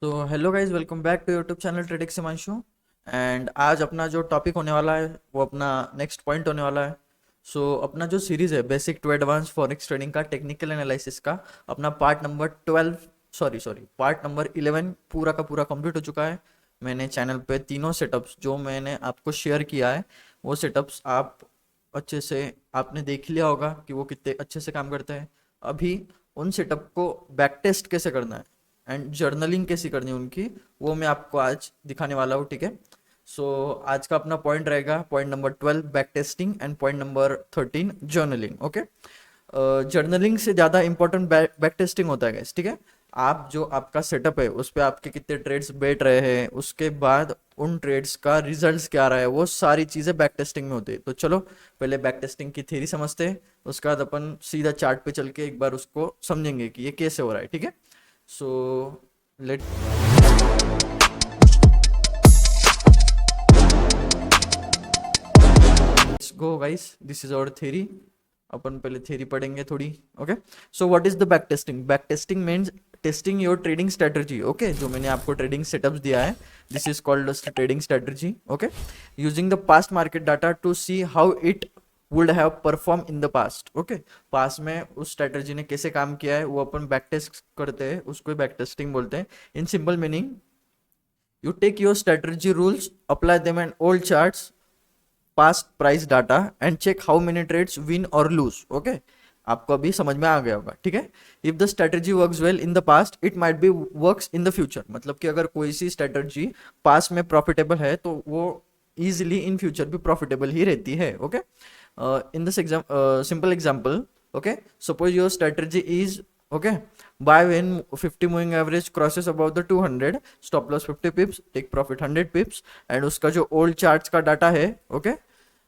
तो hello guys, welcome back to YouTube channel trading Himanshu. And आज अपना जो टॉपिक होने वाला है वो अपना नेक्स्ट पॉइंट होने वाला है। अपना जो सीरीज है basic to advance forex trading का टेक्निकल एनालिसिस का अपना part number 12, sorry part number 11 पूरा का पूरा कंप्लीट हो चुका है। मैंने चैनल पे तीनों सेटअप्स जो मैंने आपको शेयर किया है वो सेटअप्स आप अच्छे से आपने देख लिया होगा कि वो कितने अच्छे से काम करते हैं। अभी उन सेटअप को बैक टेस्ट कैसे करना है एंड जर्नलिंग कैसी करनी है उनकी, वो मैं आपको आज दिखाने वाला हूँ। ठीक है। आज का अपना पॉइंट रहेगा point number 12 back testing and point number 13 journaling. Okay. Journaling से ज़्यादा इंपॉर्टेंट बैक टेस्टिंग होता है guys, ठीक है। आप जो आपका सेटअप है उस पर आपके कितने ट्रेड्स बैठ रहे हैं, उसके बाद उन ट्रेड्स का रिजल्ट्स क्या आ रहा है, वो सारी चीज़ें बैक टेस्टिंग में होती है। तो चलो पहले बैक टेस्टिंग की थ्योरी समझते हैं, उसके बाद अपन सीधा चार्ट पे चल के एक बार उसको समझेंगे कि ये कैसे हो रहा है। ठीक है। So let go guys, this is our theory. अपन पहले थ्योरी पढ़ेंगे थोड़ी। Okay. So what is the back testing? Back testing means testing your trading strategy. Okay, जो मैंने आपको ट्रेडिंग सेटअप्स दिया है, this is called trading strategy. Okay, using the past market data to see how it would have perform in the past. Okay, past में उस strategy ने कैसे काम किया है वो अपन बैक टेस्ट करते हैं, उसको बैक टेस्टिंग बोलते हैं। In simple meaning, you take your strategy rules, apply them in old charts, past price data and check how many trades win or lose. Okay, आपको अभी समझ में आ गया होगा। ठीक है। If the strategy works well in the past it might be works in the future. मतलब कि अगर कोई सी स्ट्रेटजी पास्ट में प्रॉफिटेबल है तो वो इजिली इन फ्यूचर भी प्रॉफिटेबल ही रहती है। Okay. In this simple example, okay, suppose your strategy is, okay, buy when 50 moving average crosses above the 200, stop loss 50 pips, take profit 100 pips। And उसका जो old charts का data है, okay,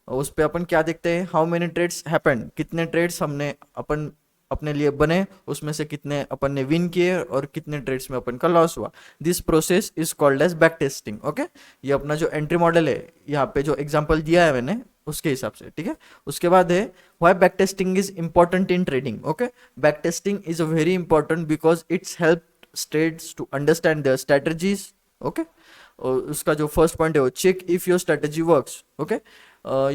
उस पे अपन क्या देखते हैं, हाउ मेनी ट्रेड्स हैपेंड, कितने ट्रेड्स हमने अपन अपने लिए बने, उसमें से कितने अपन ने विन किए और कितने ट्रेड्स में अपन का लॉस हुआ। This process is called as back testing. Okay, ये अपना जो एंट्री मॉडल है, यहाँ पे जो एग्जांपल दिया है मैंने उसके हिसाब से। ठीक है। उसके बाद है why back testing is important in trading. Okay, back testing is very important because it's help trades to understand their strategies. Okay, उसका जो फर्स्ट पॉइंट है वो check if your strategy works. Okay,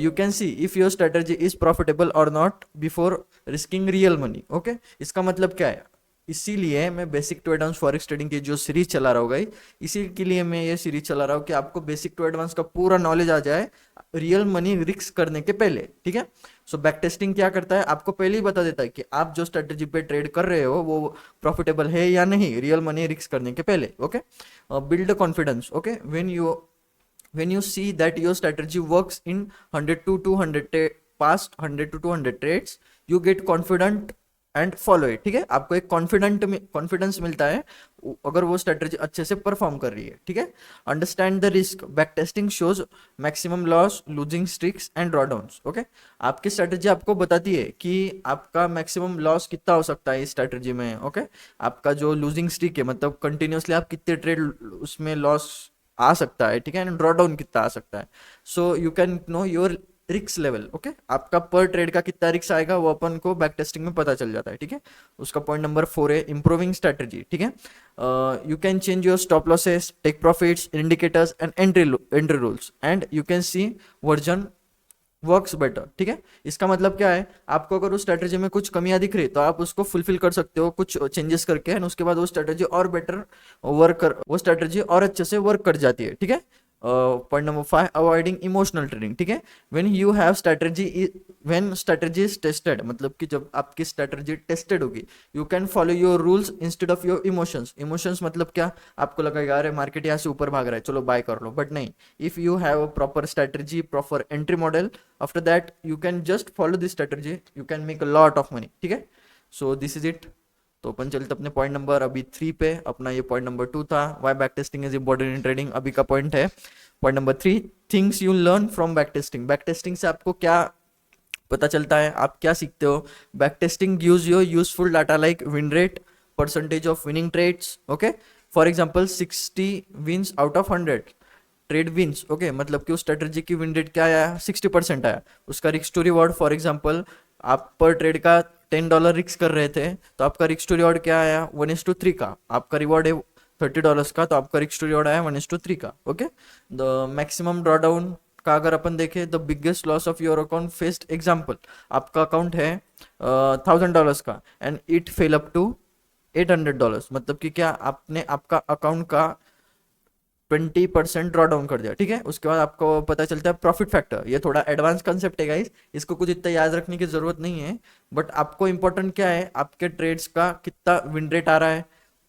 you can see if your strategy is profitable or not before risking real money। okay, इसका मतलब क्या है? इसीलिए मैं basic to advance forex trading की जो सीरीज चला रहा हूँ गाइस, इसी के लिए मैं ये सीरीज चला रहा हूँ कि आपको बेसिक टू एडवांस का पूरा नॉलेज आ जाए रियल मनी रिस्क करने के पहले। ठीक है। बैक टेस्टिंग क्या करता है, आपको पहले ही बता देता है कि आप जो स्ट्रेटजी पे ट्रेड कर रहे हो वो प्रॉफिटेबल है या नहीं रियल मनी रिस्क करने के पहले। Okay, build confidence. Okay, when you see that your strategy works in 100 to 200 past 100 to 200 trades, you get confident and follow it. ठीक है, आपको एक कॉन्फिडेंस मिलता है अगर वो स्ट्रेटजी अच्छे से परफॉर्म कर रही है। ठीक है। Understand the risk, back testing shows maximum loss, losing streaks and drawdowns. Okay, आपकी स्ट्रेटजी आपको बताती है कि आपका मैक्सिमम लॉस कितना हो सकता है इस स्ट्रेटजी में। ओके, आपका जो लूजिंग स्ट्रिक है, मतलब कंटिन्यूसली आप कितने ट्रेड उसमें लॉस आ सकता है। ठीक है, एंड ड्रॉ डाउन कितना आ सकता है। यू कैन नो योर रिक्स लेवल। ओके, आपका पर ट्रेड का कितना रिक्स आएगा वो अपन को बैक टेस्टिंग में पता चल जाता है। ठीक है। उसका पॉइंट नंबर 4 है इंप्रूविंग स्ट्रेटजी। ठीक है, you can change your stop losses, take profits, indicators and entry rules and you can see version works better. ठीक है, इसका मतलब क्या है, आपको अगर उस स्ट्रेटजी में कुछ कमियां दिख रही तो आप उसको फुलफिल कर सकते हो कुछ चेंजेस करके, एंड उसके बाद वो स्ट्रेटजी और बेटर वो स्ट्रेटजी और अच्छे से वर्क कर जाती है। ठीक है। Point number 5, avoiding emotional trading. ठीक है, when you have strategy, when strategy is tested, मतलब कि जब आपकी स्ट्रेटजी टेस्टेड होगी, you can follow your rules instead of your emotions. Emotions मतलब क्या, आपको लगेगा अरे मार्केट यहाँ से ऊपर भाग रहा है चलो बाय कर लो, बट नहीं, if you have a proper strategy, proper entry model, after that you can just follow this strategy, you can make a lot of money। ठीक है। This is it. तो अपन चलते अपने पॉइंट नंबर अभी 3 पे। अपना ये पॉइंट नंबर 2 था, why back testing is important in trading. अभी का पॉइंट है point number 3, things you learn from back testing. Back testing से आपको क्या पता चलता है, आप क्या सीखते हो? Back testing gives you useful data like win rate, percentage of winning trades. Okay, for example 60 wins out of 100 trade wins. Okay, मतलब कि उस स्ट्रेटजी की विन रेट क्या आया, 60% आया। उसका risk to reward, for example आप पर ट्रेड का $10 रिस्क कर रहे थे तो आपका रिस्क टू रिवॉर्ड क्या आया, 1:3 का। आपका रिवॉर्ड है $30 का, तो आपका रिस्क टू रिवॉर्ड आया 1:3 का। Okay, the maximum drawdown का अगर अपन देखें, the biggest loss of your account faced, example आपका अकाउंट है $1000 का and it fell up to $800, मतलब कि क्या, आपने आपका अकाउंट का 20% ड्रॉ डाउन कर दिया, ठीक है। उसके बाद आपको पता चलता है प्रॉफिट फैक्टर। ये थोड़ा एडवांस कंसेप्ट है गाइस, इसको कुछ इतना याद रखने की जरूरत नहीं है, बट आपको इंपॉर्टेंट क्या है, आपके ट्रेड्स का कितना विन रेट आ रहा है,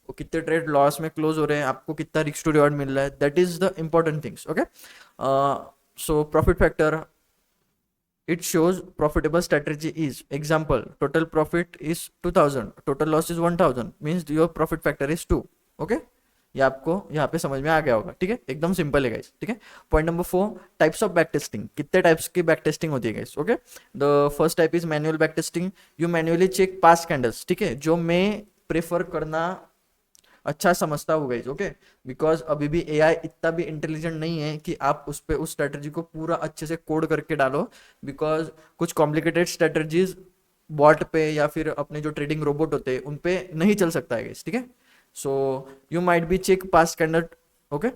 वो कितने ट्रेड लॉस में क्लोज हो रहे हैं, आपको कितना रिस्क टू रिवॉर्ड मिल रहा है, that is the important things. Okay, so profit factor, it shows profitable strategy is, example total profit is 2000, total loss is 1000, means your profit factor is 2। Okay, ये आपको यहाँ पे समझ में आ गया होगा, ठीक है, एकदम सिंपल है गाइस, ठीक है। Point number 4, types of back testing, कितने टाइप्स की बैक टेस्टिंग होती है guys. Okay, the first type is manual back testing, you manually check past candles, ठीक है, जो मैं प्रेफर करना अच्छा समझता हूँ गाइज। ओके, बिकॉज अभी भी एआई इतना भी इंटेलिजेंट नहीं है कि आप उस पे उस स्ट्रेटजी को पूरा अच्छे से कोड करके डालो, बिकॉज कुछ कॉम्प्लिकेटेड स्ट्रेटजीज बॉट पे या फिर अपने जो ट्रेडिंग रोबोट होते हैं उन पे नहीं चल सकता है गाइज, ठीक है। So you might be check past candle. Okay,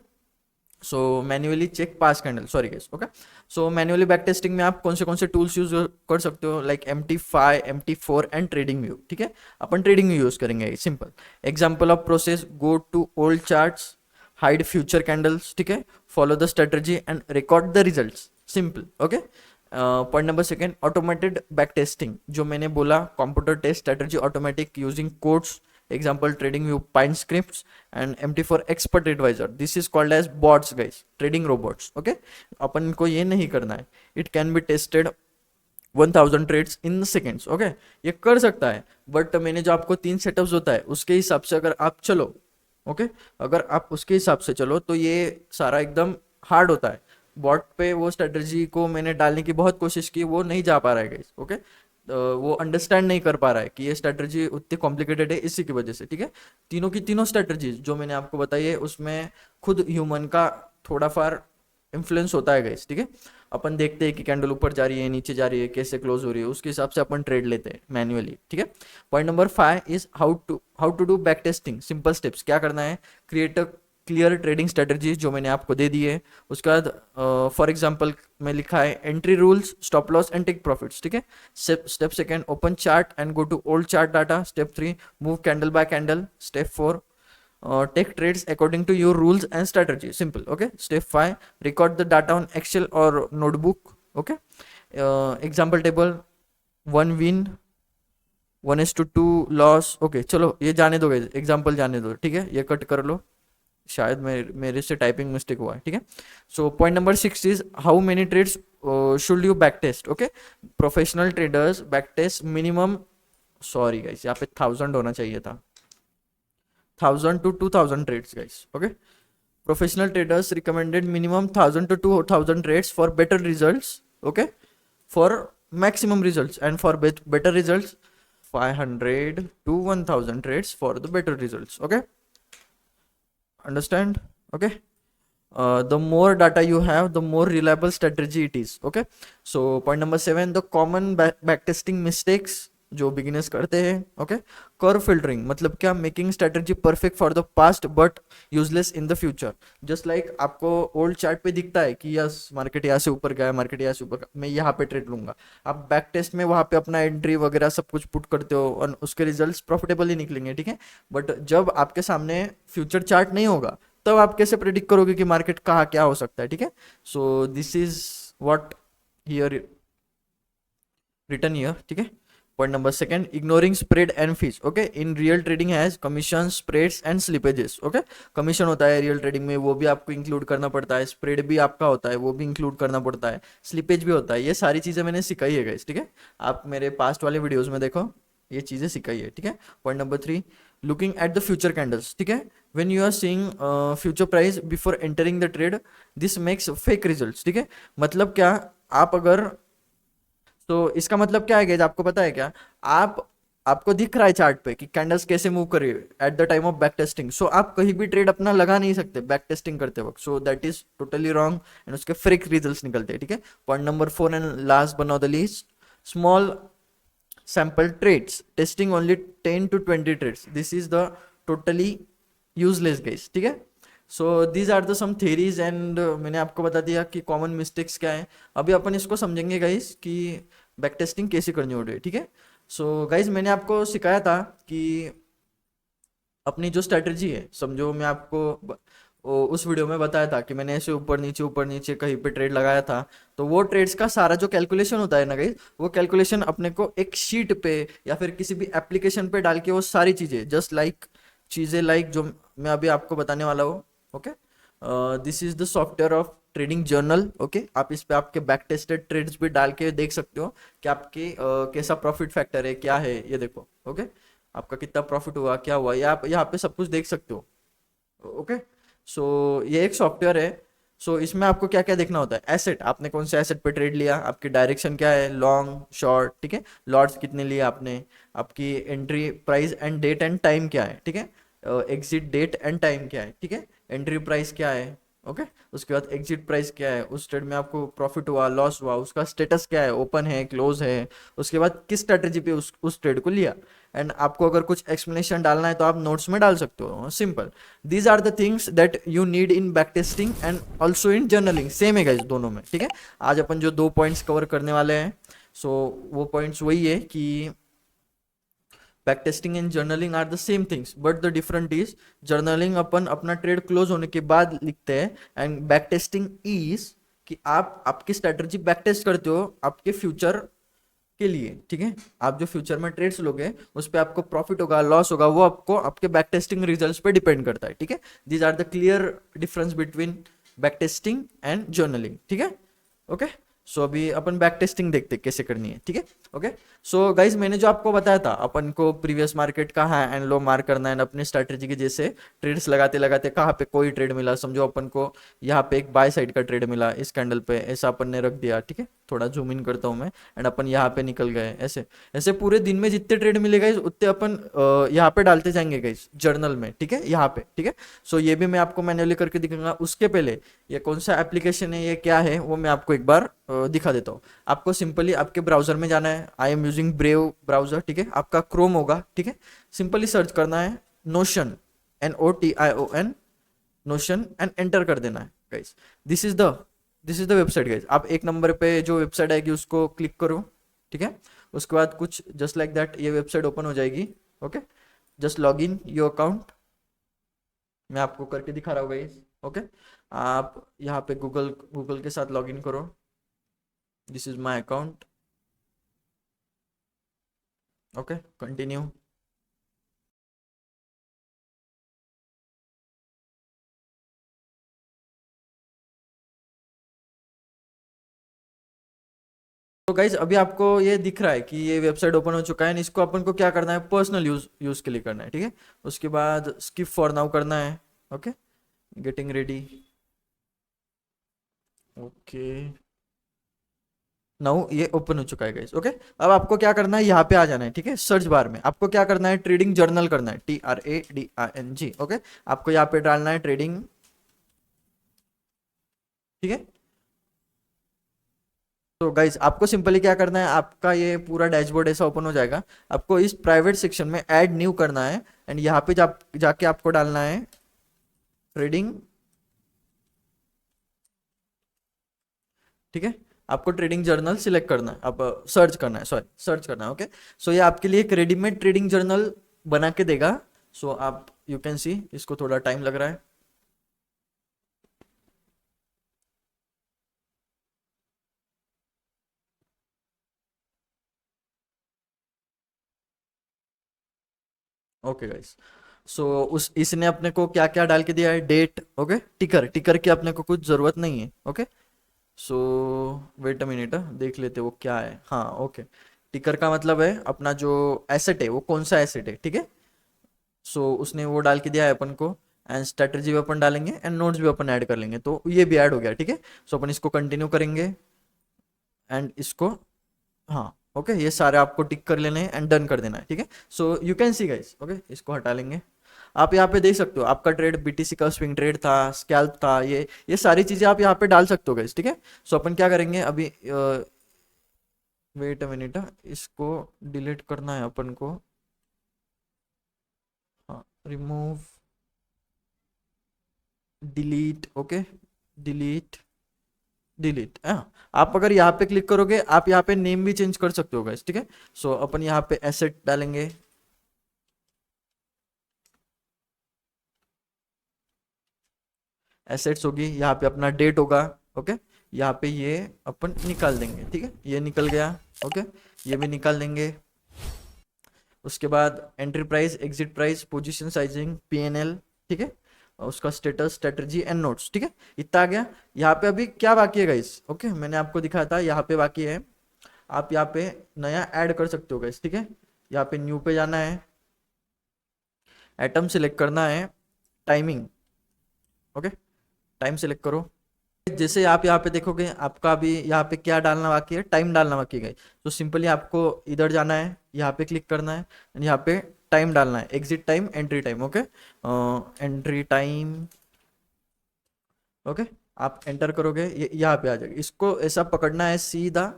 so manually check pass candle, sorry guys. Okay, so manually back testing में आप कौन से टूल्स यूज कर सकते हो, like MT5, MT4 and trading view, ठीक है। अपन ट्रेडिंग व्यू यूज करेंगे, simple example of process, go to old charts, hide future candles, ठीक है, follow the strategy and record the results, simple. Okay, point number second, automated back testing, जो मैंने बोला computer test strategy automatic using codes, example trading view pine scripts and MT4 expert advisor, this is called as bots guys, trading robots। okay, अपन को ये नहीं करना है, it can be tested 1000 trades in seconds. Okay, ये कर सकता है, but मैंने जो आपको 3 सेटअप्स होता है उसके हिसाब से अगर आप चलो, ओके, अगर आप उसके हिसाब से चलो तो ये सारा एकदम हार्ड होता है। बॉट पे वो स्ट्रेटजी को मैंने डालने की बहुत कोशिश की, वो नहीं जा पा रहा है गाइस। ओके, वो अंडरस्टैंड नहीं कर पा रहा है कि ये स्ट्रेटजी उतनी कॉम्प्लिकेटेड है, इसी की वजह से, ठीक है। तीनों की तीनों स्ट्रेटजीज जो मैंने आपको बताई है उसमें खुद ह्यूमन का थोड़ा फार इन्फ्लुएंस होता है गाइस, ठीक है। अपन देखते हैं कि कैंडल ऊपर जा रही है, नीचे जा रही है, कैसे क्लोज हो रही है, उसके हिसाब से अपन ट्रेड लेते हैं मैन्युअली, ठीक है। Point number 5 is how to do back testing, simple steps, क्या करना है, create a clear trading strategy जो मैंने आपको दे दी है। उसके बाद फॉर एग्जांपल में लिखा है entry rules, stop loss and take profits, ठीक है। Step second, open chart and go to old chart data. Step 3, move candle by candle. Step 4, take trades according to your rules and strategy, simple। okay, step 5, record the data on Excel or notebook। okay, example table, 1 win, 1:2 loss. Okay, चलो ये जाने दो guys, example जाने दो, ठीक है, ये cut कर लो, शायद मेरे से टाइपिंग मिस्टेक हुआ है, ठीक है। So point number 6 is how many trades should you back test. Okay, professional traders back test minimum, sorry guys यहाँ पे 1000 होना चाहिए था, 1000 to 2000 trades guys। okay, professional traders recommended minimum 1000 to 2000 trades for better results। okay, for maximum results and for better results 500 to 1000 trades for the better results। okay, understand। okay, the more data you have, the more reliable strategy it is। okay, so point number 7, the common backtesting mistakes जो beginners करते हैं। Okay, curve filtering, मतलब क्या, making strategy perfect for the past but useless in the future. Just like आपको old chart पे दिखता है कि यस मार्केट यहाँ से ऊपर गया, मार्केट यहाँ से ऊपर, मैं यहाँ पे ट्रेड लूंगा। आप बैक टेस्ट में वहां पे अपना एंट्री वगैरह सब कुछ पुट करते हो और उसके रिजल्ट्स प्रॉफिटेबल ही निकलेंगे, ठीक है। बट जब आपके सामने फ्यूचर चार्ट नहीं होगा तब आप कैसे प्रेडिक्ट करोगे कि मार्केट कहाँ क्या हो सकता है, ठीक है। So this is what here written here, ठीक है। Point number second, ignoring spread and fees. Okay, in real trading has commission, spreads and slippages. Okay, commission होता है रियल ट्रेडिंग में, वो भी आपको इंक्लूड करना पड़ता है, स्प्रेड भी आपका होता है, वो भी इंक्लूड करना पड़ता है, स्लिपेज भी होता है। ये सारी चीजें मैंने सिखाई है गाइस, ठीक है, आप मेरे पास्ट वाले वीडियोज में देखो, ये चीजें सिखाई है, ठीक है। Point number 3, looking at the future candles, ठीक है, when you are seeing future price before entering the trade, this makes fake results, ठीक है। मतलब क्या, आप अगर, तो इसका मतलब क्या है गाइस, आपको पता है क्या, आपको दिख रहा है चार्ट पे कि कैंडल्स कैसे मूव कर रही है at the time of back testing, so आप कहीं भी ट्रेड अपना लगा नहीं सकते बैक टेस्टिंग करते वक्त, so that is totally wrong and उसके फेक रिजल्ट्स निकलते हैं, ठीक है। Point number 4 and last but not the least, small sample trades, testing only 10 to 20 trades, this is the totally useless guys, ठीक है। So these are the some theories and मैंने आपको बता दिया कि कॉमन मिस्टेक्स क्या है। अभी अपन इसको समझेंगे गाइस कि बैक टेस्टिंग कैसे करनी होती है, ठीक है। सो गाइस मैंने आपको सिखाया था कि अपनी जो स्ट्रेटजी है, समझो मैं आपको उस वीडियो में बताया था कि मैंने ऐसे ऊपर नीचे कहीं पे ट्रेड लगाया था। तो वो ट्रेड्स का सारा जो कैलकुलेशन होता है ना गाइस, वो कैलकुलेशन अपने को एक शीट पे या फिर किसी भी एप्लीकेशन पे डाल के वो सारी चीजें जस्ट लाइक चीजें लाइक जो मैं अभी आपको बताने वाला हूँ, okay. This is the software of trading journal, okay. आप इस पे आपके बैक टेस्टेड ट्रेड्स भी डाल के देख सकते हो कि आपके कैसा प्रॉफिट फैक्टर है, क्या है, ये देखो, ओके। आपका कितना प्रॉफिट हुआ, क्या हुआ, ये आप यहाँ पे सब कुछ देख सकते हो, ओके। सो ये एक सॉफ्टवेयर है। सो इसमें आपको क्या क्या देखना होता है, एसेट, आपने कौन से एसेट पे ट्रेड लिया, आपकी डायरेक्शन क्या है, लॉन्ग शॉर्ट, ठीक है, लॉट्स कितने लिए आपने, आपकी entry price and date and time क्या है, ठीक है, एग्जिट डेट एंड टाइम क्या है, ठीक है, एंट्री प्राइस क्या है, ओके। उसके बाद एग्जिट प्राइस क्या है, उस ट्रेड में आपको प्रॉफिट हुआ लॉस हुआ, उसका स्टेटस क्या है, ओपन है क्लोज है, उसके बाद किस स्ट्रेटेजी पे उस ट्रेड को लिया। एंड आपको अगर कुछ एक्सप्लेनेशन डालना है तो आप नोट्स में डाल सकते हो, simple. These are the things that you need in back testing and also in journaling, same है गाइस दोनों में, ठीक है। आज अपन जो 2 पॉइंट्स कवर करने वाले हैं, सो वो पॉइंट्स वही है कि back testing and journaling are the same things but the different is, journaling अपन अपना ट्रेड क्लोज होने के बाद लिखते हैं, एंड बैक टेस्टिंग इज कि आप आपकी स्ट्रेटजी बैक टेस्ट करते हो आपके फ्यूचर के लिए, ठीक है। आप जो फ्यूचर में ट्रेड्स लोगे उस पे आपको प्रॉफिट होगा लॉस होगा, वो आपको आपके बैक टेस्टिंग रिजल्ट्स पे डिपेंड करता है, ठीक है। These are the clear difference between back testing and journaling, ठीक है, ओके। सो अभी अपन बैक टेस्टिंग देखते हैं कैसे करनी है, ठीक है, ओके। सो गाइज मैंने जो आपको बताया था अपन को प्रीवियस मार्केट का हाई एंड लो मार्क करना है, अपनी स्ट्रेटेजी के जैसे ट्रेड्स लगाते लगाते कहाँ पे कोई ट्रेड मिला, समझो अपन को यहाँ पे एक बाय साइड का ट्रेड मिला इस कैंडल पे, ऐसा अपन ने रख दिया, ठीक है। थोड़ा जूम इन करता हूँ मैं, एंड अपन यहाँ पे निकल गए, ऐसे ऐसे पूरे दिन में जितने ट्रेड मिले गाइज उतने अपन यहाँ पे डालते जाएंगे गाइज जर्नल में, ठीक है, यहाँ पे, ठीक है। सो ये भी मैं आपको मैन्युअली करके दिखाऊंगा। उसके पहले ये कौन सा एप्लीकेशन है, ये क्या है, वो मैं आपको एक बार दिखा देता हूँ। आपको सिंपली आपके ब्राउजर में जाना है, I am using brave browser, ठीक है, आपका क्रोम होगा, ठीक है। सिंपली सर्च करना है notion, NOTION, notion, and enter कर देना है guys. This is the this is the website guys. आप एक नंबर पे जो वेबसाइट आएगी उसको क्लिक करो, ठीक है। उसके बाद कुछ जस्ट लाइक दैट ये वेबसाइट ओपन हो जाएगी, okay. Just log in your account, मैं आपको करके दिखा रहा हूँ गाइस, ओके। आप यहाँ पे गूगल गूगल के साथ लॉग इन करो, this is my account, okay, continue. तो गाइज अभी आपको ये दिख रहा है कि ये वेबसाइट ओपन हो चुका है, इसको अपन को क्या करना है, पर्सनल यूज यूज के लिए करना है, ठीक है। उसके बाद स्किप फॉर नाउ करना है, okay, getting ready, okay. Now ये ओपन हो चुका है गाइस, ओके। अब आपको क्या करना है, यहाँ पे आ जाना है, ठीक है। सर्च बार में आपको क्या करना है, ट्रेडिंग जर्नल करना है, TRADING, ओके। आपको यहाँ पे डालना है ट्रेडिंग, ठीक है। तो गाइज आपको सिंपली क्या करना है, आपका ये पूरा डैशबोर्ड ऐसा ओपन हो जाएगा। आपको इस प्राइवेट सेक्शन में ऐड न्यू करना है, एंड यहाँ पे जाके आपको डालना है ट्रेडिंग, ठीक है। आपको ट्रेडिंग जर्नल सिलेक्ट करना है, अब सर्च करना है, सॉरी सर्च करना है, ओके। सो ये आपके लिए एक रेडीमेड ट्रेडिंग जर्नल बना के देगा। सो आप यू कैन सी, इसको थोड़ा टाइम लग रहा है, ओके गाइस। सो उस इसने अपने को क्या क्या डाल के दिया है, डेट, ओके, टिकर, टिकर की अपने को कुछ जरूरत नहीं है, okay. So wait a minute, देख लेते वो क्या है, हाँ, ओके। टिकर का मतलब है अपना जो एसेट है वो कौन सा एसेट है, ठीक है। सो उसने वो डाल के दिया है अपन को, एंड स्ट्रेटजी भी अपन डालेंगे एंड नोट्स भी अपन ऐड कर लेंगे, तो ये भी ऐड हो गया, ठीक है। सो अपन इसको कंटिन्यू करेंगे, एंड इसको, हाँ, ओके, ये सारे आपको टिक कर लेने हैं एंड डन कर देना है, ठीक है। So you can see guys, okay, इसको हटा लेंगे। आप यहाँ पे देख सकते हो आपका ट्रेड BTC का स्विंग ट्रेड था, स्कैल्प था, ये सारी चीजें आप यहाँ पे डाल सकते हो गाइस, ठीक है। सो अपन क्या करेंगे अभी, वेट अ मिनट, इसको डिलीट करना है अपन को, हाँ, remove, delete, okay, delete, delete. हाँ, आप अगर यहाँ पे क्लिक करोगे, आप यहाँ पे नेम भी चेंज कर सकते हो गाइस, ठीक है। सो अपन यहाँ पे एसेट डालेंगे, एसेट्स होगी, यहाँ पे अपना डेट होगा, ओके। यहाँ पे ये अपन निकाल देंगे, ठीक है, ये निकल गया, ओके। ये भी निकाल देंगे। उसके बाद entry price, exit price, position sizing, PNL, ठीक है, और उसका स्टेटस, स्ट्रेटजी एंड नोट्स, ठीक है, इतना आ गया। यहाँ पे अभी क्या बाकी है गाइस, ओके, मैंने आपको दिखाया था, यहाँ पे बाकी है, आप यहाँ पे नया ऐड कर सकते हो गाइस, ठीक है। यहाँ पे न्यू पे जाना है, एटम सिलेक्ट करना है, टाइमिंग, ओके, टाइम सिलेक्ट करो। जैसे आप यहाँ पे देखोगे, आपका अभी यहाँ पे क्या डालना बाकी है, टाइम डालना बाकी है। तो सिंपली आपको इधर जाना है, यहाँ पे क्लिक करना है, and यहाँ पे टाइम डालना है, exit time, entry time, okay, entry time, okay. आप एंटर करोगे, ये यहाँ पे आ जाएगा, इसको ऐसा पकड़ना है सीधा,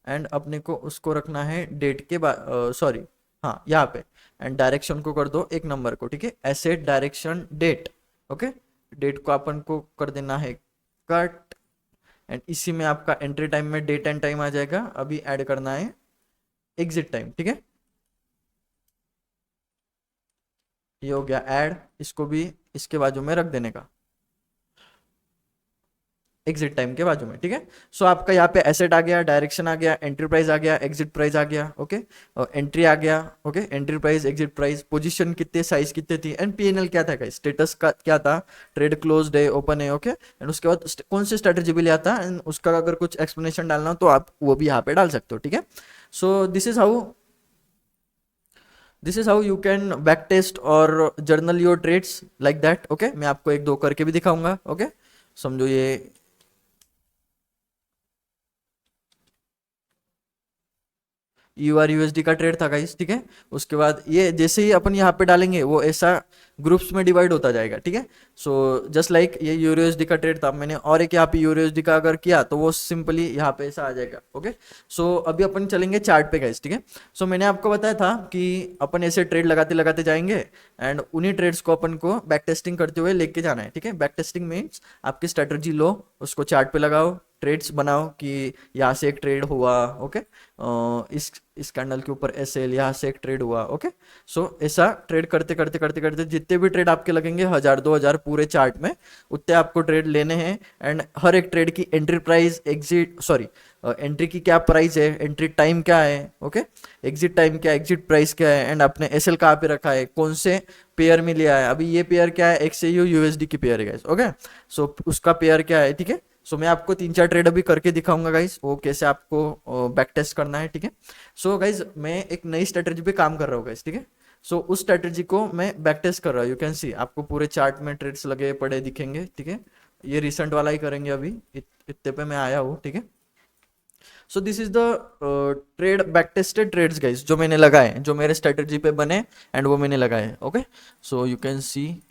एंड अपने को उसको रखना है डेट के बाद, सॉरी, हाँ यहाँ पे, एंड डायरेक्शन को कर दो एक नंबर को, ठीक है, asset direction date, okay. Date को अपन को कर देना है कट, एंड इसी में आपका एंट्री टाइम में डेट एंड टाइम आ जाएगा। अभी ऐड करना है एग्जिट टाइम, ठीक है, ये हो गया ऐड, इसको भी इसके बाजू में रख देने का, एग्जिट टाइम के बाजू में, ठीक है। सो आपका यहाँ पे एसेट आ गया, डायरेक्शन आ गया, एंट्री प्राइस आ गया, एग्जिट प्राइस आ गया, ओके, और एंट्री आ गया, okay, entry price, exit price, position कितने, साइज कितने थी, एंड पीएनएल क्या था गाइस, स्टेटस का क्या था, ट्रेड क्लोज्ड है, ओपन है, ओके, एंड उसके बाद कौन सी स्ट्रेटेजी भी लिया था, एंड उसका अगर कुछ एक्सप्लेनेशन डालना हो तो आप वो भी यहाँ पे डाल सकते हो, ठीक है। So this is how you can back test और journal your trades like that, okay. मैं आपको एक दो करके भी दिखाऊंगा, ओके, समझो ये URUSD का ट्रेड था गाइस, ठीक है। उसके बाद ये जैसे ही अपन यहाँ पे डालेंगे, वो ऐसा ग्रुप्स में डिवाइड होता जाएगा, ठीक है। सो जस्ट लाइक ये URUSD का ट्रेड था, मैंने और एक यहाँ पे URUSD का अगर किया तो वो सिंपली यहाँ पे ऐसा आ जाएगा, ओके। सो अभी अपन चलेंगे चार्ट पे गाइस, ठीक है। सो मैंने आपको बताया था कि अपन ऐसे ट्रेड लगाते लगाते जाएंगे, एंड उन्हीं ट्रेड्स को अपन को बैक टेस्टिंग करते हुए लेके जाना है, ठीक है। बैक टेस्टिंग मीन्स आपकी स्ट्रेटजी लो, उसको चार्ट पे लगाओ, ट्रेड्स बनाओ कि यहाँ से एक ट्रेड हुआ, ओके, इस कैंडल के ऊपर एसएल, यहाँ से एक ट्रेड हुआ, ओके। सो ऐसा ट्रेड करते करते करते करते जितने भी ट्रेड आपके लगेंगे, 1000 2000 पूरे चार्ट में, उतने आपको ट्रेड लेने हैं, एंड हर एक ट्रेड की entry price, exit, sorry, entry की क्या प्राइस है, एंट्री टाइम क्या है, ओके, एग्जिट टाइम क्या है, एग्जिट प्राइस क्या है, एंड आपने एसएल कहाँ पे रखा है, कौन से पेयर में लिया है, अभी ये पेयर क्या है, एक्सएयू यूएसडी की पेयर है गाइस, ओके। सो उसका पेयर क्या है, ठीक है। सो मैं आपको 3 4 ट्रेड अभी करके दिखाऊंगा गाइस, वो कैसे आपको बैक टेस्ट करना है, ठीक है। सो गाइस मैं एक नई स्ट्रेटजी पे काम कर रहा हूँ गाइस, ठीक है। सो उस स्ट्रेटजी को मैं बैक टेस्ट कर रहा हूँ, यू कैन सी, आपको पूरे चार्ट में ट्रेड्स लगे पड़े दिखेंगे, ठीक है। ये रिसेंट वाला ही करेंगे अभी, इतने पे मैं आया हूँ, ठीक है। So this is the trade, back tested trades guys, जो मैंने लगाए, जो मेरे स्ट्रेटजी पे बने, एंड वो मैंने लगाए, okay. So you can see,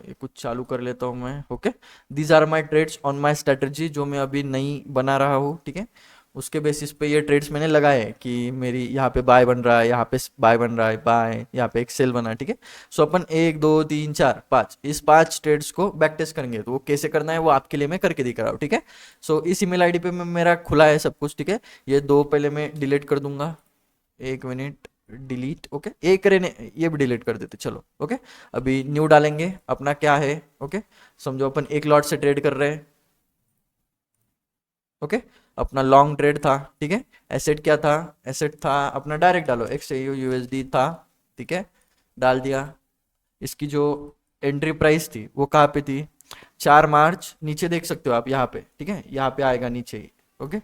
ये कुछ चालू कर लेता हूँ मैं, okay. These are my trades on my strategy, जो मैं अभी नई बना रहा हूँ, ठीक है। उसके बेसिस पे ये ट्रेड्स मैंने लगाए हैं कि मेरी यहाँ पे बाय बन रहा है, यहाँ पे बाय बन रहा है, बाय, यहाँ पे एक सेल बना है, ठीक है। सो अपन 1 2 3 4 5 इस 5 ट्रेड्स को बैक टेस्ट करेंगे, तो वो कैसे करना है वो आपके लिए मैं करके दिख रहा हूँ, ठीक है। सो इस ईमेल आईडी पे मेरा खुला है सब कुछ, ठीक है। ये दो पहले मैं डिलीट कर दूंगा, 1 मिनट, डिलीट, ओके, एक रहने, ये भी डिलीट कर देते, चलो, ओके। अभी न्यू डालेंगे, अपना क्या है, ओके, समझो अपन एक लॉट से ट्रेड कर रहे हैं, ओके। अपना लॉन्ग ट्रेड था, ठीक है। एसेट क्या था, एसेट था अपना, डायरेक्ट डालो, एक्सएयू यूएसडी था, ठीक है, डाल दिया। इसकी जो एंट्री प्राइस थी वो कहाँ पे थी, 4 मार्च, नीचे देख सकते हो आप यहाँ पे, ठीक है, यहाँ पे आएगा नीचे ही, ओके।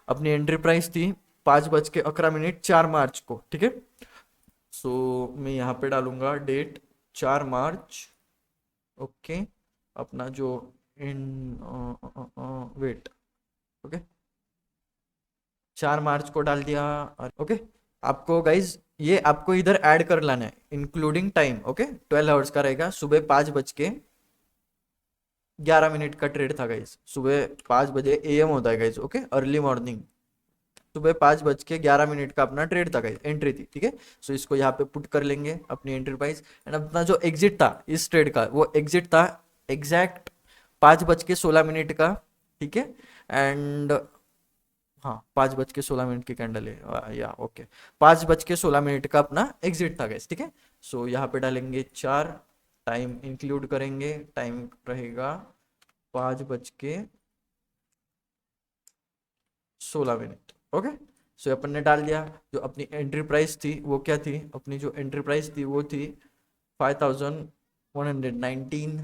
अपनी एंट्री प्राइस थी 5:11 4 मार्च को, ठीक है। सो मैं यहाँ पे डालूंगा डेट 4 मार्च, ओके। अपना जो इन वेट, ओके, 4 मार्च को डाल दिया, ओके। आपको गाइज ये आपको इधर ऐड कर लाना है, इंक्लूडिंग टाइम, ओके। 12 आवर्स का रहेगा, सुबह 5:11 का ट्रेड था गाइज, सुबह 5 बजे AM होता है गाइज, ओके, अर्ली मॉर्निंग, सुबह 5:11 का अपना ट्रेड था गाइज, एंट्री थी, ठीक है। सो इसको यहाँ पे पुट कर लेंगे अपनी एंट्री प्राइस, एंड अपना जो एग्जिट था इस ट्रेड का, वो एग्जिट था एग्जैक्ट 5:16 का, ठीक है। एंड हाँ 5:16 की कैंडल है, या ओके 5:16 का अपना एग्जिट था गैस, ठीक है। सो यहाँ पे डालेंगे 4, टाइम इंक्लूड करेंगे, टाइम रहेगा 5:16, ओके। सो अपन ने डाल दिया। जो अपनी एंट्री प्राइस थी वो क्या थी, अपनी जो एंट्री प्राइस थी वो थी 5119,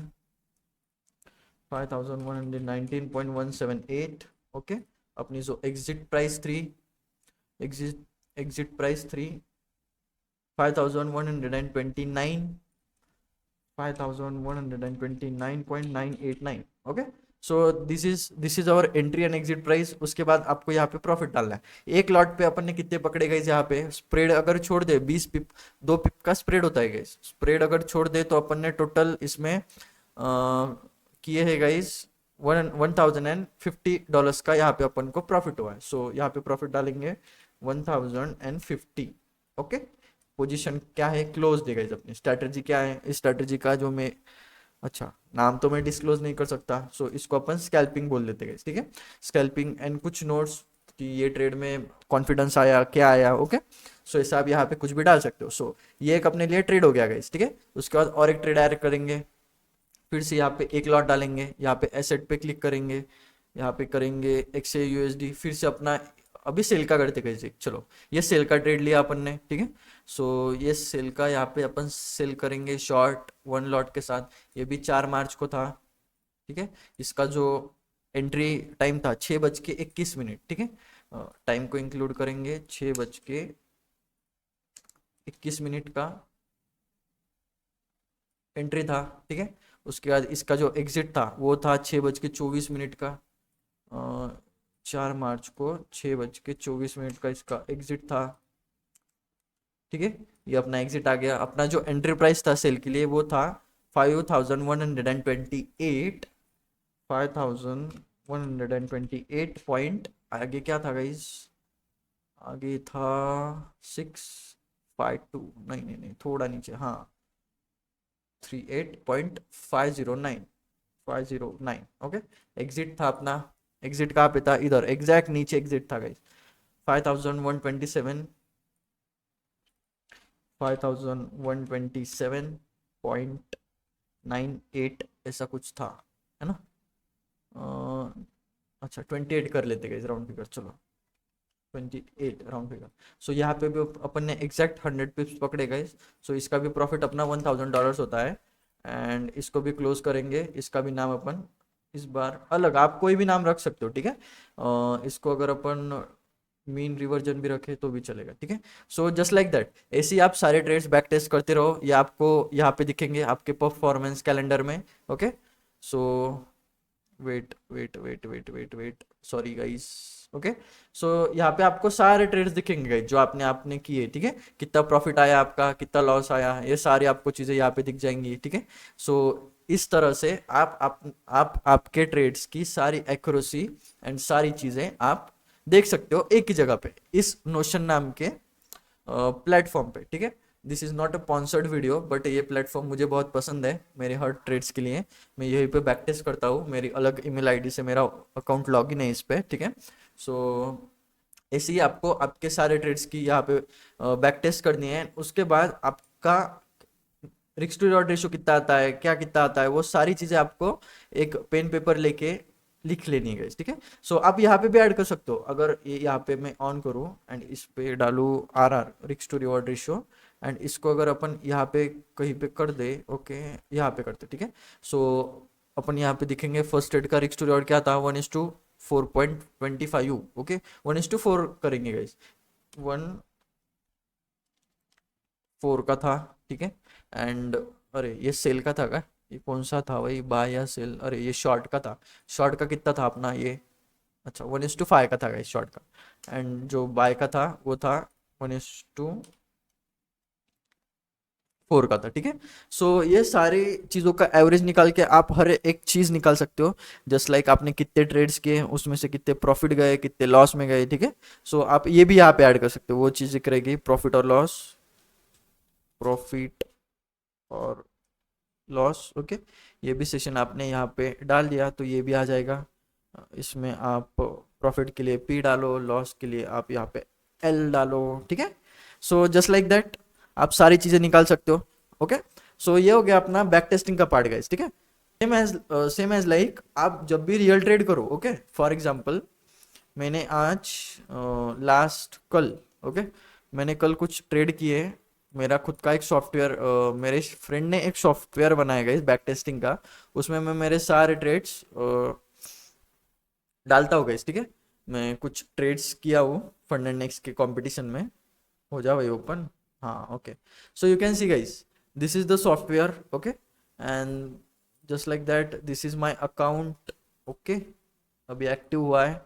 5119.178, ओके। अपनी जो एग्जिट प्राइस थी, एग्जिट प्राइस थी 5129, 5129.989, okay. So this is our entry and exit price. उसके बाद आपको यहाँ पे प्रॉफिट डालना है। एक लॉट पे अपन ने कितने पकड़े गए, यहाँ पे स्प्रेड अगर छोड़ दे 20 पिप, 2 पिप का स्प्रेड होता है गाइस, स्प्रेड अगर छोड़ दे तो अपन ने टोटल इसमें किए है गाइस $1050 का यहाँ पे अपन को प्रॉफिट हुआ है। सो यहाँ पे प्रॉफिट डालेंगे 1050, ओके। पोजीशन क्या है, क्लोज देगा इस अपनी। स्ट्रैटेजी क्या है, इस स्ट्रैटेजी का जो मैं, अच्छा नाम तो मैं डिस्क्लोज नहीं कर सकता, सो इसको अपन स्कैल्पिंग बोल देते हैं, ठीक है। स्कैल्पिंग एंड कुछ नोट्स कि ये ट्रेड में कॉन्फिडेंस आया क्या आया, ओके। सो ऐसा आप यहाँ पे कुछ भी डाल सकते हो। सो ये एक अपने लिए ट्रेड हो गया गाइस, ठीक है। उसके बाद और एक ट्रेड ऐड करेंगे, फिर से यहाँ पे एक लॉट डालेंगे, यहाँ पे एसेट पे क्लिक करेंगे, यहाँ पे करेंगे XAUSD, फिर से अपना अभी सेल का करते कैसे, चलो ये सेल का ट्रेड लिया अपन ने, ठीक है। सो ये सेल का यहाँ पे अपन सेल करेंगे शॉर्ट 1 लॉट के साथ। ये भी 4 मार्च को था, ठीक है। इसका जो एंट्री टाइम था 6:21, ठीक है। टाइम को इंक्लूड करेंगे, 6:21 का एंट्री था, ठीक है। उसके बाद इसका जो एग्जिट था वो था 6:24 का, 4 मार्च को 6:24 का इसका एग्जिट था, ठीक है। ये अपना एग्जिट आ गया। अपना जो एंट्री प्राइस था सेल के लिए वो था 5128, 5128 पॉइंट। आगे क्या था गाइस, आगे था 652, नहीं नहीं नहीं थोड़ा नीचे, हाँ 38.509, 509, ओके। एग्जिट था अपना, एग्जिट कहाँ पे था, इधर एग्जैक्ट नीचे एग्जिट था गाइस, 5127, 5127.98 ऐसा कुछ था, है ना। अच्छा 28 कर लेते गाइस, राउंड फिगर, चलो 28 राउंड फिगर। सो यहाँ पे भी अपन ने एग्जैक्ट 100 पिप्स पकड़े गए। सो इसका भी प्रॉफिट अपना $1000 होता है। एंड इसको भी क्लोज करेंगे, इसका भी नाम अपन इस बार अलग, आप कोई भी नाम रख सकते हो, ठीक है। इसको अगर अपन मीन रिवर्जन भी रखे तो भी चलेगा, ठीक है। सो जस्ट लाइक दैट, ऐसे ही आप सारे ट्रेड्स बैक टेस्ट करते रहो, ये आपको यहाँ पे दिखेंगे आपके परफॉर्मेंस कैलेंडर में, okay. So wait wait wait wait wait wait, sorry guys, okay. So यहाँ पे आपको सारे ट्रेड्स दिखेंगे गाइस जो आपने आपने किए, ठीक है। कितना प्रॉफिट आया आपका, कितना लॉस आया, ये सारी आपको चीजें यहाँ पे दिख जाएंगी, ठीक है। सो इस तरह से आप आपके ट्रेड्स की सारी एक्यूरेसी एंड सारी चीजें आप देख सकते हो एक ही जगह पे, इस नोशन नाम के प्लेटफॉर्म पे, ठीक है। This is not a sponsored video, but ये प्लेटफॉर्म मुझे बहुत पसंद है मेरे हर ट्रेड्स के लिए। मैं यहीं पे बैक टेस्ट करता हूँ, मेरी अलग ईमेल आईडी से मेरा अकाउंट लॉगिन है इस पे, ठीक है। सो ऐसे ही आपको आपके सारे ट्रेड्स की यहाँ पे बैक टेस्ट करनी है। उसके बाद आपका रिस्क टू रिवॉर्ड रेशियो कितना आता है, क्या कितना आता है, वो सारी चीजें आपको एक पेन पेपर लेके लिख लेनी है, ठीक है। सो आप यहाँ पे भी ऐड कर सकते हो, अगर ये यहाँ पे मैं ऑन करूँ एंड इस पे डालूँ RR, risk to reward ratio, and इसको अगर अपन यहाँ पे कहीं पे कर दे, ओके यहाँ पे करते, ठीक है। सो अपन यहाँ पे दिखेंगे फर्स्ट ट्रेड का रिस्क टू रिवॉर्ड क्या था, 1:4.25, ओके 1:4 करेंगे गाइस, 1:4 का था, ठीक है। एंड अरे ये सेल का था क्या, ये कौन सा था भाई, बाय या सेल, अरे ये शॉर्ट का था। शॉर्ट का कितना था अपना ये, अच्छा 1:5 का था गाइस शॉर्ट का। एंड जो बाय का था वो था 1:4 का था, ठीक है। सो ये सारी चीज़ों का एवरेज निकाल के आप हर एक चीज़ निकाल सकते हो, जस्ट लाइक आपने कितने ट्रेड्स किए, उसमें से कितने प्रॉफिट गए, कितने लॉस में गए, ठीक है। सो आप ये भी यहाँ पे ऐड कर सकते हो, वो चीज़ दिख रहेगी प्रॉफिट और लॉस, प्रॉफिट और लॉस। ओके, ये भी सेशन आपने यहाँ पे डाल दिया तो ये भी आ जाएगा। इसमें आप प्रॉफिट के लिए P डालो, लॉस के लिए आप यहाँ पे L डालो, ठीक है। सो जस्ट लाइक दैट आप सारी चीज़ें निकाल सकते हो। ओके, सो ये हो गया अपना बैक टेस्टिंग का पार्ट गाइस, ठीक है। सेम एज लाइक आप जब भी रियल ट्रेड करो, ओके, फॉर एग्जांपल मैंने आज लास्ट कल, ओके, मैंने कल कुछ ट्रेड किए। मेरा खुद का एक सॉफ्टवेयर, मेरे फ्रेंड ने एक सॉफ्टवेयर बनाया गया इस बैक टेस्टिंग का, उसमें मैं मेरे सारे ट्रेड्स डालता हूँ गाइस, ठीक है। मैं कुछ ट्रेड्स किया हूँ फंड एंड नेक्स्ट के कंपटीशन में। हो जाओ भाई ओपन, हाँ okay. So you can see guys, this is the software, okay, and just like that this is my account. Okay, अभी एक्टिव हुआ है।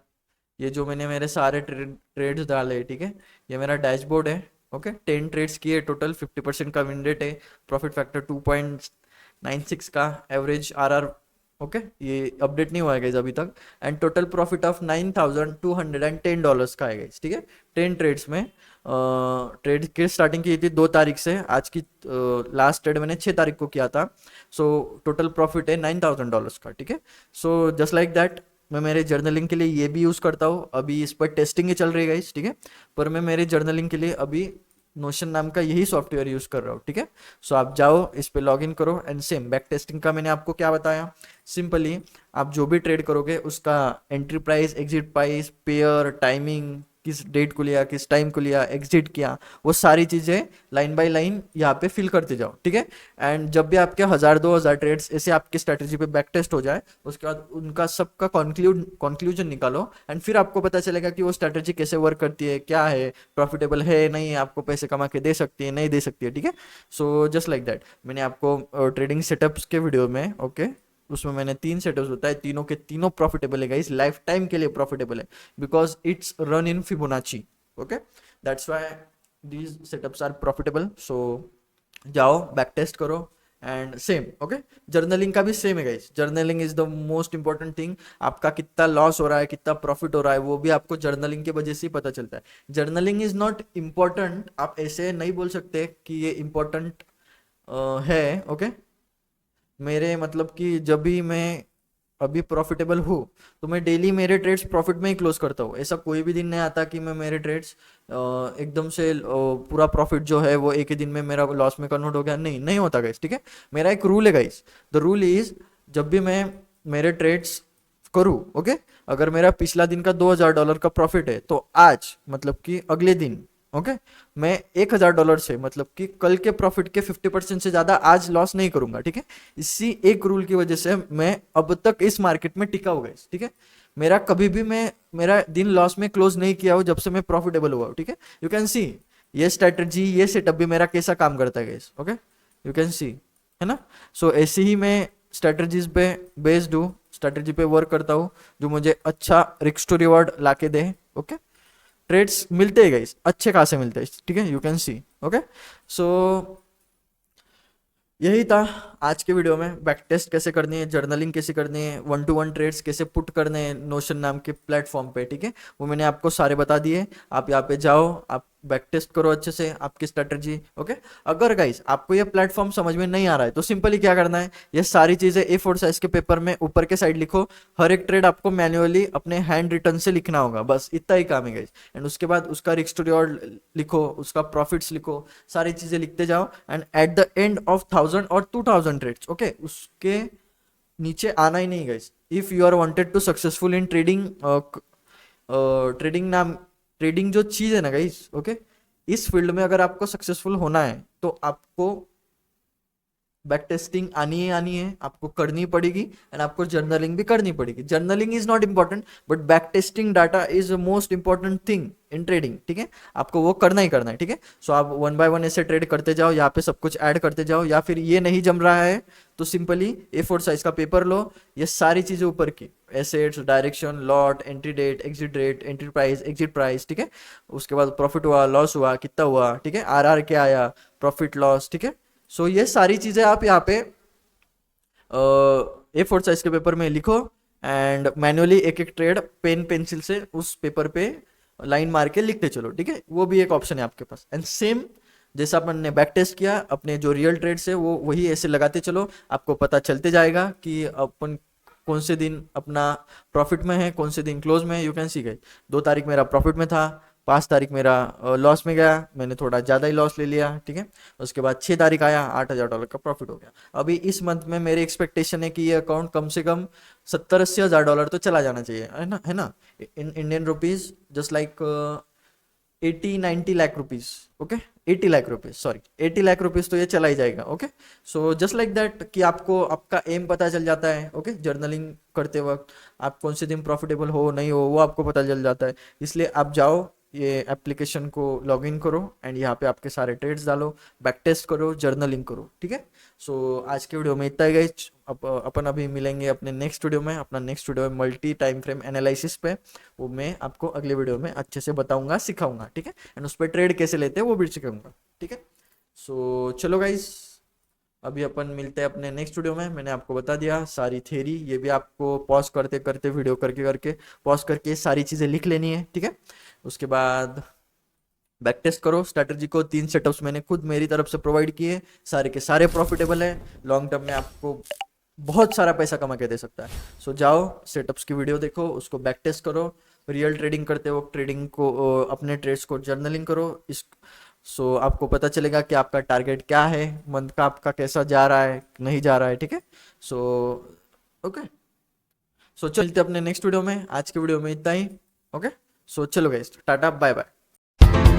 ये जो मैंने मेरे सारे ट्रेड्स डाले, ठीक है, ये मेरा डैशबोर्ड है। ओके, 10 ट्रेड्स किए टोटल, 50% का विन रेट है, प्रॉफिट फैक्टर 2.96 का, एवरेज आरआर। ओके, ये अपडेट नहीं हुआ है गाइस अभी तक। एंड टोटल प्रॉफिट ऑफ $9,210 का है गाइस, ठीक है। 10 ट्रेड्स में ट्रेड की स्टार्टिंग की थी 2 तारीख से, आज की लास्ट ट्रेड मैंने 6 तारीख को किया था। सो टोटल प्रॉफिट है $9,000 का, ठीक है। सो जस्ट लाइक दैट मैं मेरे जर्नलिंग के लिए ये भी यूज़ करता हूँ। अभी इस पर टेस्टिंग ही चल रही है गाइस, ठीक है, पर मैं मेरे जर्नलिंग के लिए अभी नोशन नाम का यही सॉफ्टवेयर यूज़ कर रहा हूँ, ठीक है। सो आप जाओ इस पे लॉग इन करो एंड सेम बैक टेस्टिंग का मैंने आपको क्या बताया, सिंपली आप जो भी ट्रेड करोगे उसका entry price, exit price, pair, timing, किस डेट को लिया, किस टाइम को लिया, एग्जिट किया, वो सारी चीज़ें लाइन बाय लाइन यहाँ पे फिल करते जाओ, ठीक है। एंड जब भी आपके 1000-2000 ट्रेड्स ऐसे आपकी स्ट्रेटजी पे बैक टेस्ट हो जाए, उसके बाद उनका सबका कंक्लूजन निकालो एंड फिर आपको पता चलेगा कि वो स्ट्रेटजी कैसे वर्क करती है, क्या है, प्रॉफिटेबल है नहीं है, आपको पैसे कमा के दे सकती है नहीं दे सकती है, ठीक है। सो जस्ट लाइक दैट मैंने आपको ट्रेडिंग सेटअप्स के वीडियो में, ओके, उसमें मैंने 3 सेटअप्स बताए, तीनों के तीनों प्रॉफिटेबल है गाइस, लाइफ टाइम के लिए प्रॉफिटेबल है, because it's run in Fibonacci. Okay, that's why these setups are profitable. So जाओ बैक टेस्ट करो एंड सेम, ओके। जर्नलिंग का भी सेम है guys, journaling is the most important thing. आपका कितना लॉस हो रहा है, कितना प्रॉफिट हो रहा है, वो भी आपको जर्नलिंग के वजह से ही पता चलता है। जर्नलिंग इज नॉट इम्पॉर्टेंट, आप ऐसे नहीं बोल सकते कि ये इम्पोर्टेंट है, ओके। मेरे मतलब कि जब भी मैं अभी प्रॉफिटेबल हूँ तो मैं डेली मेरे ट्रेड्स प्रॉफिट में ही क्लोज करता हूँ। ऐसा कोई भी दिन नहीं आता कि मैं मेरे ट्रेड्स एकदम से पूरा प्रॉफिट जो है वो एक ही दिन में मेरा लॉस में कन्वर्ट हो गया, नहीं नहीं होता गाइस, ठीक है। मेरा एक रूल है गाइस, द रूल इज जब भी मैं मेरे ट्रेड्स करूँ, ओके, अगर मेरा पिछला दिन का $2000 का प्रॉफिट है तो आज मतलब कि अगले दिन, ओके, मैं $1000 से मतलब कि कल के प्रॉफिट के 50% से ज्यादा आज लॉस नहीं करूंगा, ठीक है। इसी एक रूल की वजह से मैं अब तक इस मार्केट में टिका हुआ है, ठीक है। मेरा कभी भी मैं मेरा दिन लॉस में क्लोज नहीं किया हूं जब से मैं प्रॉफिटेबल हुआ हूं, ठीक है। यू कैन सी ये स्ट्रेटजी, ये सेटअप भी मेरा कैसा काम करता है गाइस, ओके, यू कैन सी, है ना। सो ऐसे ही मैं स्ट्रेटजीज पे बेस्ड हूँ, स्ट्रेटजी पे वर्क करता हूँ जो मुझे अच्छा रिस्क टू रिवॉर्ड लाके दे, ओके। ट्रेड्स मिलते हैं गाइस, अच्छे खासे मिलते हैं, ठीक है, यू कैन सी, ओके। सो यही था आज के वीडियो में, बैक टेस्ट कैसे करनी है, जर्नलिंग कैसे करनी है, 1-to-1 ट्रेड्स कैसे पुट करने हैं नोशन नाम के प्लेटफॉर्म पे, ठीक है, वो मैंने आपको सारे बता दिए। आप यहाँ पे जाओ, आप बैक टेस्ट करो अच्छे से आपकी स्ट्रेटजी, ओके। अगर गाइस आपको ये प्लेटफॉर्म समझ में नहीं आ रहा है तो सिंपली क्या करना है, ये सारी चीजें A4 साइज के पेपर में ऊपर के साइड लिखो। हर एक ट्रेड आपको मैन्युअली अपने हैंड रिटन से लिखना होगा, बस इतना ही काम है गाइस। एंड उसके बाद उसका रिस्क टू रिवॉर्ड लिखो, उसका प्रॉफिट्स लिखो, सारी चीजें लिखते जाओ। And at the end of 1000 और 2000 ट्रेड्स, ओके, उसके नीचे आना ही नहीं guys. If you are wanted to successful in trading, trading जो चीज है ना गाइस, ओके, इस फील्ड में अगर आपको सक्सेसफुल होना है तो आपको बैक टेस्टिंग आनी है, आपको करनी पड़ेगी एंड आपको जर्नलिंग भी करनी पड़ेगी। Journaling is not important but back testing data is most important thing in trading, ठीक है, आपको वो करना ही करना है, ठीक है। सो आप 1 by 1 ऐसे ट्रेड करते जाओ, यहाँ पे सब कुछ ऐड करते जाओ, या फिर ये नहीं जम रहा है तो सिंपली A4 साइज का पेपर लो, ये सारी चीजें ऊपर की assets, direction, lot, entry date, exit date, entry price, exit price, ठीक है, उसके बाद प्रॉफिट हुआ, लॉस हुआ, कितना हुआ, ठीक है, आरआर क्या आया, प्रॉफिट लॉस, ठीक है। सो ये सारी चीजें आप यहाँ पे A4 साइज के पेपर में लिखो एंड मैन्युअली एक एक ट्रेड पेन पेंसिल से उस पेपर पे लाइन मार के लिखते चलो, ठीक है, वो भी एक ऑप्शन है आपके पास। एंड सेम जैसा अपन ने बैक टेस्ट किया, अपने जो रियल ट्रेड्स है वो वही ऐसे लगाते चलो, आपको पता चलते जाएगा कि अपन कौन से दिन अपना प्रॉफिट में है, कौन से दिन क्लोज में है। यू कैन सी गई 2 तारीख मेरा प्रॉफिट में था, 5 तारीख मेरा लॉस में गया, मैंने थोड़ा ज़्यादा ही लॉस ले लिया, ठीक है। उसके बाद 6 तारीख आया, $8,000 का प्रॉफिट हो गया। अभी इस मंथ में मेरी एक्सपेक्टेशन है कि ये अकाउंट कम से कम 70-80 हज़ार डॉलर तो चला जाना चाहिए, है ना, in Indian rupees, just like 80-90 lakh rupees, okay, 80 lakh rupees, sorry 80 lakh rupees तो ये चला ही जाएगा, okay. So just like that कि आपको आपका एम पता चल जाता है, ओके। जर्नलिंग करते वक्त आप कौन से दिन प्रॉफिटेबल हो नहीं हो वो आपको पता चल जाता है। इसलिए आप जाओ, ये एप्लीकेशन को लॉग इन करो एंड यहाँ पे आपके सारे ट्रेड्स डालो, बैक टेस्ट करो, जर्नलिंग करो, ठीक है। सो आज के वीडियो में इतना ही गाइस। अपन अभी मिलेंगे अपने नेक्स्ट वीडियो में। अपना नेक्स्ट वीडियो है मल्टी टाइम फ्रेम एनालिसिस पे, वो मैं आपको अगले वीडियो में अच्छे से बताऊंगा, सिखाऊंगा, ठीक है। एंड उस पर ट्रेड कैसे लेते हैं वो भी सिखाऊंगा, ठीक है। सो चलो गाइस, अभी अपन मिलते हैं अपने नेक्स्ट वीडियो में। मैंने आपको बता दिया सारी थ्योरी, ये भी आपको पॉज करते करते वीडियो करके करके पॉज करके सारी चीज़ें लिख लेनी है, ठीक है। उसके बाद बैक टेस्ट करो स्ट्रैटेजी को। 3 सेटअप्स मैंने खुद मेरी तरफ से प्रोवाइड किए, सारे के सारे प्रॉफिटेबल है, लॉन्ग टर्म में आपको बहुत सारा पैसा कमा के दे सकता है। सो जाओ सेटअप्स की वीडियो देखो, उसको बैक टेस्ट करो, रियल ट्रेडिंग करते हो ट्रेडिंग को अपने ट्रेड्स को जर्नलिंग करो। इस सो आपको पता चलेगा कि आपका टारगेट क्या है, मंथ का आपका कैसा जा रहा है नहीं जा रहा है, ठीक है। सो ओके, सो चलते अपने नेक्स्ट वीडियो में। आज के वीडियो में इतना ही, ओके। सो चलो गाइस, टाटा बाय बाय।